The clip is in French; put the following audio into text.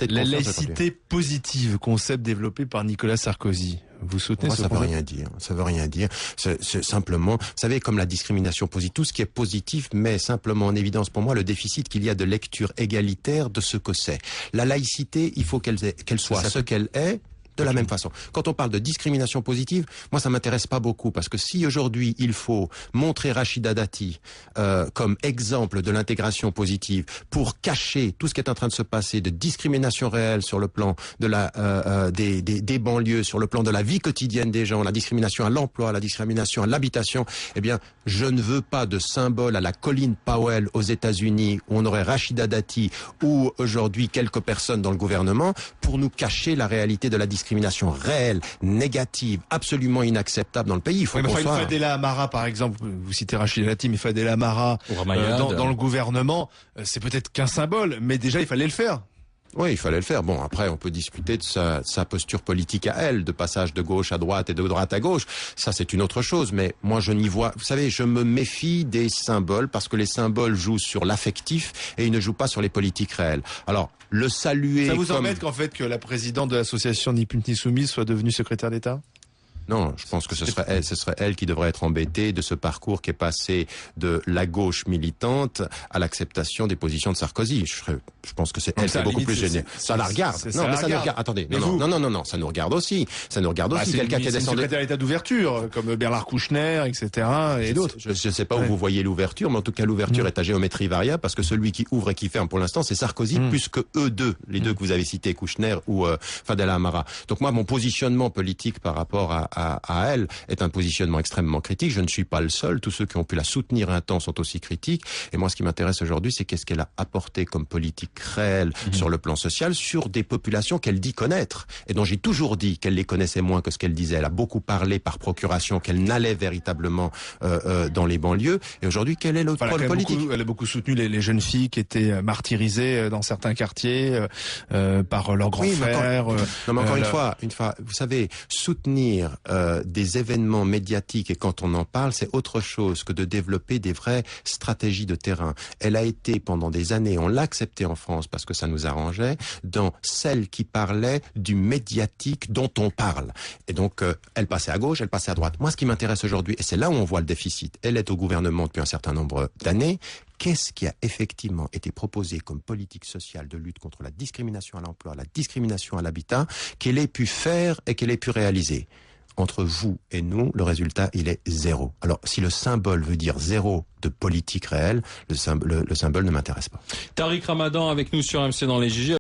liberté de La conscience. laïcité positive, concept développé par Nicolas Sarkozy. Vous soutenez Moi, ce ça veut concept? rien dire. Ça veut rien dire. C'est simplement, vous savez, comme la discrimination positive, tout ce qui est positif met simplement en évidence pour moi le déficit qu'il y a de lecture égalitaire de ce que c'est. La laïcité, il faut qu'elle soit ce qu'elle est. De la même façon. Quand on parle de discrimination positive, moi ça m'intéresse pas beaucoup parce que si aujourd'hui il faut montrer Rachida Dati comme exemple de l'intégration positive pour cacher tout ce qui est en train de se passer de discrimination réelle sur le plan de la des banlieues, sur le plan de la vie quotidienne des gens, la discrimination à l'emploi, la discrimination à l'habitation, eh bien je ne veux pas de symbole à la Colin Powell aux États-Unis où on aurait Rachida Dati ou aujourd'hui quelques personnes dans le gouvernement pour nous cacher la réalité de la discrimination réelle, négative, absolument inacceptable dans le pays. Il faut qu'on soit... Fadela Amara, par exemple, vous citez Rachida Dati, mais Fadela Amara dans le gouvernement, c'est peut-être qu'un symbole, mais déjà il fallait le faire. Oui, il fallait le faire. Bon, après, on peut discuter de sa posture politique à elle, de passage de gauche à droite et de droite à gauche. Ça, c'est une autre chose. Mais moi, je n'y vois... Vous savez, je me méfie des symboles parce que les symboles jouent sur l'affectif et ils ne jouent pas sur les politiques réelles. Alors, le saluer... Ça vous embête qu'en fait que la présidente de l'association Ni Pute Ni Soumise soit devenue secrétaire d'État ? Non, je pense que ce serait elle qui devrait être embêtée de ce parcours qui est passé de la gauche militante à l'acceptation des positions de Sarkozy. Je pense que c'est elle qui est beaucoup plus gênée. Ça la regarde. Non, mais ça nous regarde. Attendez. Non, ça nous regarde aussi. Ça nous regarde aussi. Quelqu'un qui est descendu. C'est secrétaire d'État d'ouverture, comme Bernard Kouchner, etc. et d'autres. Je ne sais pas où vous voyez l'ouverture, mais en tout cas, l'ouverture est à géométrie variable parce que celui qui ouvre et qui ferme pour l'instant, c'est Sarkozy, plus que eux deux, les deux que vous avez cités, Kouchner ou Fadela Amara. Donc moi, mon positionnement politique par rapport à elle est un positionnement extrêmement critique. Je ne suis pas le seul. Tous ceux qui ont pu la soutenir un temps sont aussi critiques. Et moi, ce qui m'intéresse aujourd'hui, c'est qu'est-ce qu'elle a apporté comme politique réelle sur le plan social, sur des populations qu'elle dit connaître et dont j'ai toujours dit qu'elle les connaissait moins que ce qu'elle disait. Elle a beaucoup parlé par procuration qu'elle n'allait véritablement dans les banlieues. Et aujourd'hui, quel est l'autre pôle politique? Elle a beaucoup soutenu les jeunes filles qui étaient martyrisées dans certains quartiers par leurs grands frères. Mais encore une fois, vous savez, soutenir des événements médiatiques et quand on en parle, c'est autre chose que de développer des vraies stratégies de terrain. Elle a été pendant des années, on l'a accepté en France parce que ça nous arrangeait, dans celle qui parlait du médiatique dont on parle. Et donc, elle passait à gauche, elle passait à droite. Moi, ce qui m'intéresse aujourd'hui, et c'est là où on voit le déficit, elle est au gouvernement depuis un certain nombre d'années. Qu'est-ce qui a effectivement été proposé comme politique sociale de lutte contre la discrimination à l'emploi, la discrimination à l'habitat, qu'elle ait pu faire et qu'elle ait pu réaliser? Entre vous et nous, le résultat, il est zéro. Alors, si le symbole veut dire zéro de politique réelle, le symbole ne m'intéresse pas. Tariq Ramadan avec nous sur MC dans les JG.